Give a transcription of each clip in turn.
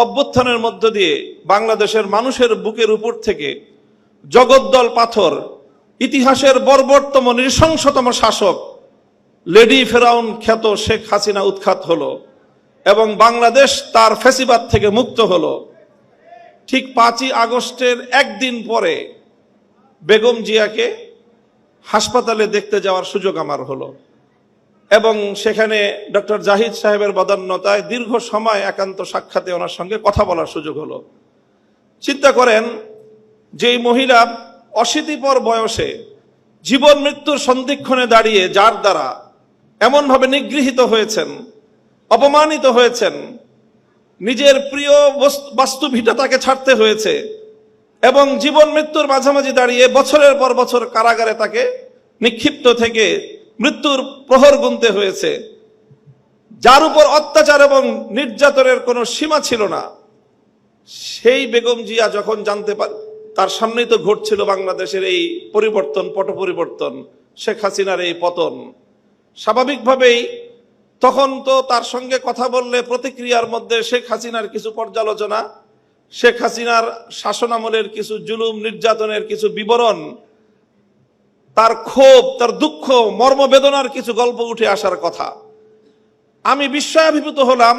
অভ্যুত্থানের মধ্য দিয়ে বাংলাদেশের মানুষের বুকের উপর থেকে জগদ্দল পাথর, ইতিহাসের বর্বরতম নৃশংসতম শাসক লেডি ফেরাউন খ্যাত শেখ হাসিনা উৎখাত হলো এবং বাংলাদেশ তার ফ্যাসিবাদ থেকে মুক্ত হলো। ঠিক 5ই আগস্টের একদিন পরে বেগম জিয়াকে হাসপাতালে দেখতে যাওয়ার সুযোগ আমার হলো এবং সেখানে ডক্টর জাহিদ সাহেবের বদান্যতায় দীর্ঘ সময় একান্ত সাক্ষাতে ওনার সঙ্গে কথা বলার সুযোগ হলো। চিন্তা করেন, যেই মহিলা অশীতিপর বয়সে জীবন মৃত্যুর সন্ধিক্ষণে দাঁড়িয়ে যার দ্বারা এমনভাবে নিগৃহীত হয়েছেন, অপমানিত হয়েছেন, নিজের প্রিয় বাস্তু ভিটা তাকে ছাড়তে হয়েছে এবং জীবন মৃত্যুর মাঝামাঝি দাঁড়িয়ে বছরের পর বছর কারাগারে তাকে নিক্ষিপ্ত থেকে মৃত্যুর প্রহর গুনতে হয়েছে, যার উপর অত্যাচার এবং নির্যাতনের কোনো সীমা ছিল না, সেই বেগম জিয়া যখন জানতে পারে তার সামনেই তো ঘটছিল বাংলাদেশের এই পরিবর্তন, পট পরিবর্তন, শেখ হাসিনার এই পতন, স্বাভাবিকভাবেই তখন তো তার সঙ্গে কথা বললে প্রতিক্রিয়ার মধ্যে শেখ হাসিনার কিছু পর্যালোচনা, শেখ হাসিনার শাসনামলের কিছু জুলুম নির্যাতনের কিছু বিবরণ, তার ক্ষোভ, তার দুঃখ, মর্মবেদনার কিছু গল্প উঠে আসার কথা। আমি বিস্ময়াভিভূত হলাম।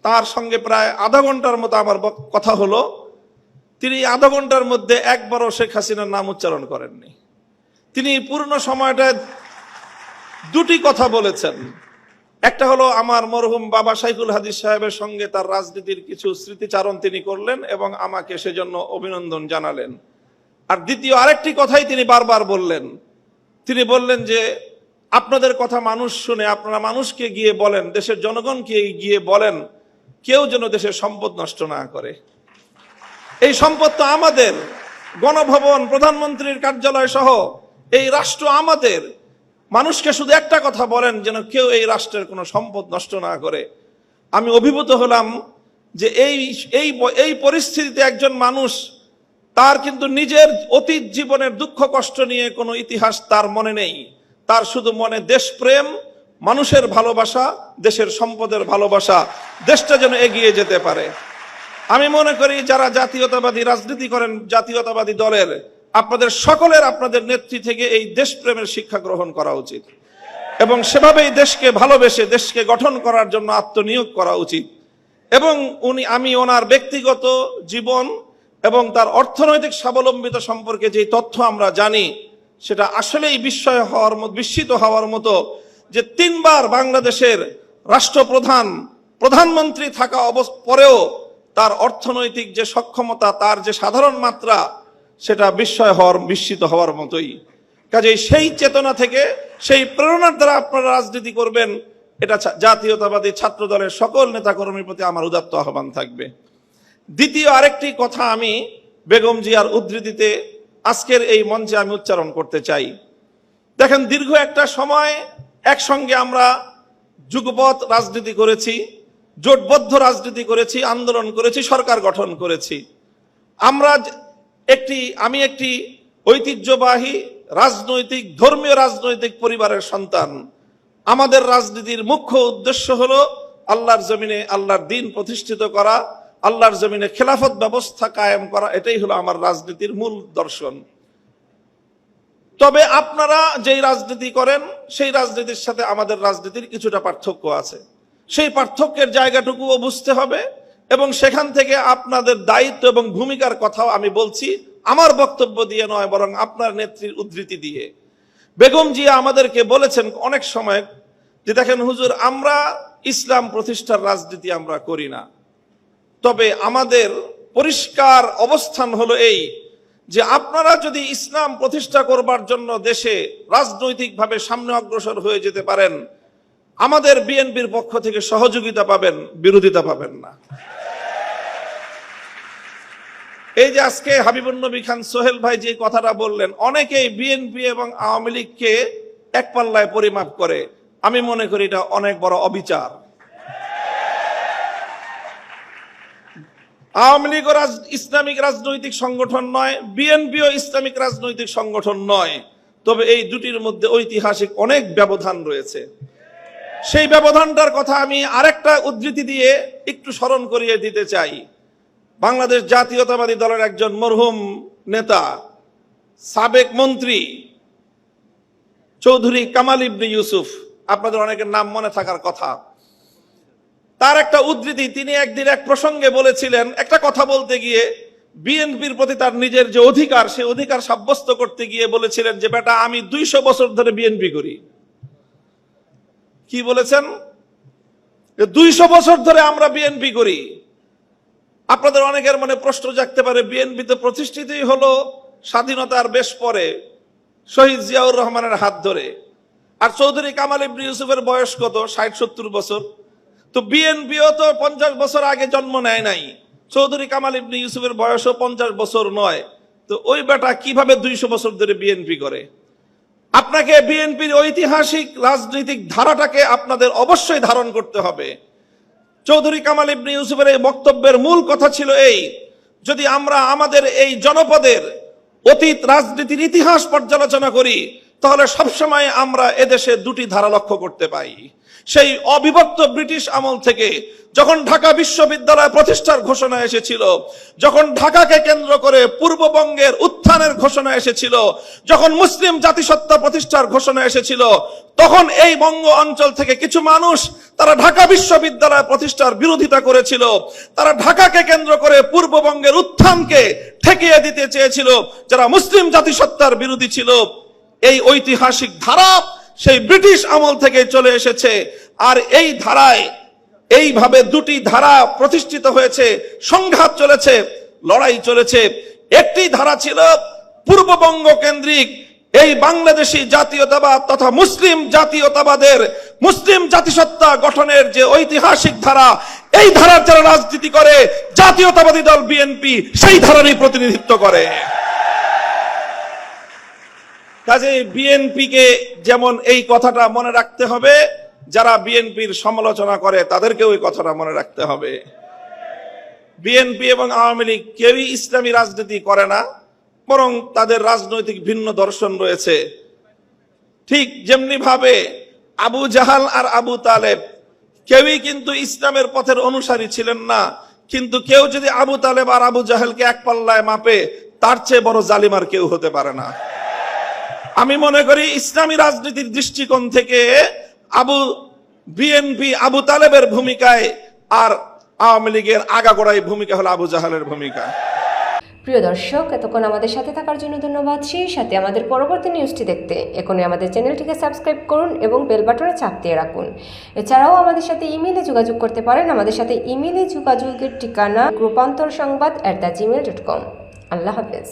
তার সঙ্গে প্রায় আধা ঘন্টার মতো আমার কথা হলো। তিনি আধা ঘন্টার মধ্যে একবারও শেখ হাসিনার নাম উচ্চারণ করেননি। তিনি পূর্ণ সময়টায় দুটি কথা বলেছেন। একটা হলো আমার মরহুম বাবা শাইখুল হাদিস সাহেবের সঙ্গে তার রাজনীতির কিছু স্মৃতিচারণ তিনি করলেন এবং আমাকে সেজন্য অভিনন্দন জানালেন। আর দ্বিতীয় আরেকটি কথাই তিনি বারবার বললেন। তিনি বললেন যে আপনাদের কথা মানুষ শুনে, আপনারা মানুষকে গিয়ে বলেন, দেশের জনগণকে গিয়ে বলেন, কেউ যেন দেশের সম্পদ নষ্ট না করে। এই সম্পদ তো আমাদের, গণভবন, প্রধানমন্ত্রীর কার্যালয় সহ এই রাষ্ট্র আমাদের। মানুষকে শুধু একটা কথা বলেন, যেন কেউ এই রাষ্ট্রের কোনো সম্পদ নষ্ট না করে। আমি অভিভূত হলাম যে এই পরিস্থিতিতে একজন মানুষ, তার কিন্তু নিজের অতীত জীবনের দুঃখ কষ্ট নিয়ে কোনো ইতিহাস তার মনে নেই, তার শুধু মনে দেশপ্রেম, মানুষের ভালোবাসা, দেশের সম্পদের ভালোবাসা, দেশটা যেন এগিয়ে যেতে পারে। আমি মনে করি যারা জাতীয়তাবাদী রাজনীতি করেন, জাতীয়তাবাদী দলের, আপনাদের সকলের আপনাদের নেত্রী থেকে এই দেশপ্রেমের শিক্ষা গ্রহণ করা উচিত এবং সেভাবেই দেশকে ভালোবেসে দেশকে গঠন করার জন্য আত্মনিয়োগ করা উচিত। এবং আমি ওনার ব্যক্তিগত জীবন এবং তার অর্থনৈতিক স্বাবলম্বিতা সম্পর্কে যে তথ্য আমরা জানি, সেটা আসলেই বিস্মিত হওয়ার মতো যে 3 বার বাংলাদেশের রাষ্ট্রপ্রধান, প্রধানমন্ত্রী থাকা পরেও তার অর্থনৈতিক যে সক্ষমতা, তার যে সাধারণ মাত্রা, সেটা বিস্মিত হওয়ার মতোই। কাজেই সেই চেতনা থেকে, সেই প্রেরণার দ্বারা আপনারা রাজনীতি করবেন, এটা জাতীয়তাবাদী ছাত্র দলের সকল নেতাকর্মীর প্রতি আমার উদাত্ত আহ্বান থাকবে। দ্বিতীয় আরেকটি কথা আমি বেগম জিয়ার উদ্ধৃতিতে আজকের এই মঞ্চে আমি উচ্চারণ করতে চাই। দেখেন, দীর্ঘ একটা সময় একসঙ্গে আমরা যুগপৎ রাজনীতি করেছি, জোটবদ্ধ রাজনীতি করেছি, আন্দোলন করেছি, সরকার গঠন করেছি। আমি একটি ঐতিহ্যবাহী রাজনৈতিক, ধর্মীয় রাজনৈতিক পরিবারের সন্তান। আমাদের রাজনীতির মুখ্য উদ্দেশ্য হলো আল্লাহর জমিনে আল্লাহর দ্বীন প্রতিষ্ঠিত করা, আল্লাহর জমিনে খেলাফত ব্যবস্থা কায়েম করা। এটাই হলো আমার রাজনীতির মূল দর্শন। তবে আপনারা যেই রাজনীতি করেন, সেই রাজনীতির সাথে আমাদের রাজনীতির কিছুটা পার্থক্য আছে। সেই পার্থক্যের জায়গাটুকুও বুঝতে হবে এবং সেখান থেকে আপনাদের দায়িত্ব এবং ভূমিকার কথাও আমি বলছি, আমার বক্তব্য দিয়ে নয়, বরং আপনার নেত্রীর উদ্ধৃতি দিয়ে। বেগম জিয়া আমাদেরকে বলেছেন অনেক সময় যে দেখেন হুজুর, আমরা ইসলাম প্রতিষ্ঠার রাজনীতি আমরা করি না, তবে আমাদের পরিষ্কার অবস্থান হলো এই যে আপনারা যদি ইসলাম প্রতিষ্ঠা করবার জন্য দেশে রাজনৈতিকভাবে সামনে অগ্রসর হয়ে যেতে পারেন, আমাদের বিএনপির পক্ষ থেকে সহযোগিতা পাবেন, বিরোধিতা পাবেন না। এই যে আজকে হাবিবুন নবী খান সোহেল ভাই যে কথাটা বললেন, অনেকেই বিএনপি এবং আওয়ামী লীগকে এক পাল্লায় পরিমাপ করে। আমি মনে করি এটা অনেক বড় অবিচার। আওয়ামী লীগও ইসলামিক রাজনৈতিক সংগঠন নয়, বিএনপিও ইসলামিক রাজনৈতিক সংগঠন নয়, তবে এই দুটির মধ্যে ঐতিহাসিক অনেক ব্যবধান রয়েছে। সেই ব্যবধানটার কথা আমি আরেকটা উদ্ধৃতি দিয়ে একটু স্মরণ করিয়ে দিতে চাই। বাংলাদেশ জাতীয়তাবাদী দলের একজন মরহুম নেতা, সাবেক মন্ত্রী চৌধুরী কামাল ইবনে ইউসুফ, আপনাদের অনেকের নাম মনে থাকার কথা, তার একটা উদ্ধৃতি, তিনি একদিন এক প্রসঙ্গে বলেছিলেন, একটা কথা বলতে গিয়ে বিএনপির প্রতি তার নিজের যে অধিকার, সেই অধিকার সাব্যস্ত করতে গিয়ে বলেছিলেন যে বেটা আমি 200 বছর ধরে বিএনপি করি। কি বলেছেন? 200 বছর ধরে আমরা বিএনপি করি। আপনাদের অনেকের মনে প্রশ্ন জাগতে পারে, বিএনপি তো প্রতিষ্ঠিতই হলো স্বাধীনতার বেশ পরে শহীদ জিয়াউর রহমানের হাত ধরে, আর চৌধুরী কামাল ইবনে ইউসুফের বয়স কত? 60-70 বছর। তো বিএনপিও তো 50 বছর আগে জন্ম নেয় নাই, চৌধুরী কামাল ইবনে ইউসুফের বয়সও 50 বছর নয়। তো ওই বেটা কিভাবে 200 বছর ধরে বিএনপি করে? আপনাকে বিএনপির ঐতিহাসিক রাজনৈতিক ধারাটাকে আপনাদের অবশ্যই ধারণ করতে হবে। চৌধুরী কামাল ইবনে ইউসুফের এই বক্তব্যের মূল কথা ছিল এই, যদি আমরা আমাদের এই জনপদের অতীত রাজনীতির ইতিহাস পর্যালোচনা করি, তাহলে সবসময় আমরা এদেশে দুটি ধারা লক্ষ্য করতে পাই। সেই অবিভক্ত ব্রিটিশ আমল থেকে যখন ঢাকা বিশ্ববিদ্যালয় প্রতিষ্ঠার ঘোষণা এসেছিল, যখন ঢাকাকে কেন্দ্র করে পূর্ববঙ্গের উত্থানের ঘোষণা এসেছিল, যখন মুসলিম জাতিসত্তা প্রতিষ্ঠার ঘোষণা এসেছিল, তখন এই বঙ্গ অঞ্চল থেকে কিছু মানুষ তারা ঢাকা বিশ্ববিদ্যালয় প্রতিষ্ঠার বিরোধিতা করেছিল। তারা ঢাকাকে কেন্দ্র করে পূর্ববঙ্গের উত্থানকে ঠেকিয়ে দিতে চেয়েছিল, যারা মুসলিম জাতিসত্তার বিরোধী ছিল। এই ঐতিহাসিক ধারা সেই ব্রিটিশ আমল থেকে চলে এসেছে। আর এই ধারায় এইভাবে দুটি ধারা প্রতিষ্ঠিত হয়েছে, সংঘাত চলেছে, লড়াই চলেছে। একটি ধারা ছিল পূর্ববঙ্গ কেন্দ্রিক এই বাংলাদেশি জাতীয়তাবাদ তথা মুসলিম জাতীয়তাবাদের, মুসলিম জাতিসত্তা গঠনের যে ঐতিহাসিক ধারা, এই ধারার যারা রাজনীতি করে জাতীয়তাবাদী দল বিএনপি সেই ধারারই প্রতিনিধিত্ব করে। কাজে বিএনপিকে যেমন এই কথাটা মনে রাখতে হবে, যারা বিএনপির সমালোচনা করে তাদেরকেও এই কথাটা মনে রাখতে হবে। বিএনপি এবং আওয়ামী লীগ কেউই ইসলামী রাজনীতি করে না, বরং তাদের রাজনৈতিক ভিন্ন দর্শন রয়েছে। ঠিক যেমনি ভাবে আবু জাহাল আর আবু তালেব কেউই কিন্তু ইসলামের পথের অনুসারী ছিলেন না, কিন্তু কেউ যদি আবু তালেব আর আবু জাহেলকে এক পাল্লায় মাপে, তার চেয়ে বড় জালিম আর কেউ হতে পারে না। আমি মনে করি ইসলামী রাজনীতির দৃষ্টিকোণ থেকে বিএনপি আবু তালেবের ভূমিকায়, আর আওয়ামী লীগের আগাগোড়াই ভূমিকা হলো আবু জাহালের ভূমিকা। প্রিয় দর্শক, এতক্ষণ আমাদের সাথে থাকার জন্য ধন্যবাদ। সেই সাথে আমাদের পরবর্তী নিউজটি দেখতে এখনই আমাদের চ্যানেলটিকে সাবস্ক্রাইব করুন এবং বেল বাটনে চাপ দিয়ে রাখুন। এছাড়াও আমাদের সাথে ইমেইলে যোগাযোগ করতে পারেন। আমাদের সাথে ইমেইলে যোগাযোগের ঠিকানা গ্রুপান্তরসংবাদ@gmail.com। আল্লাহ হাফেজ।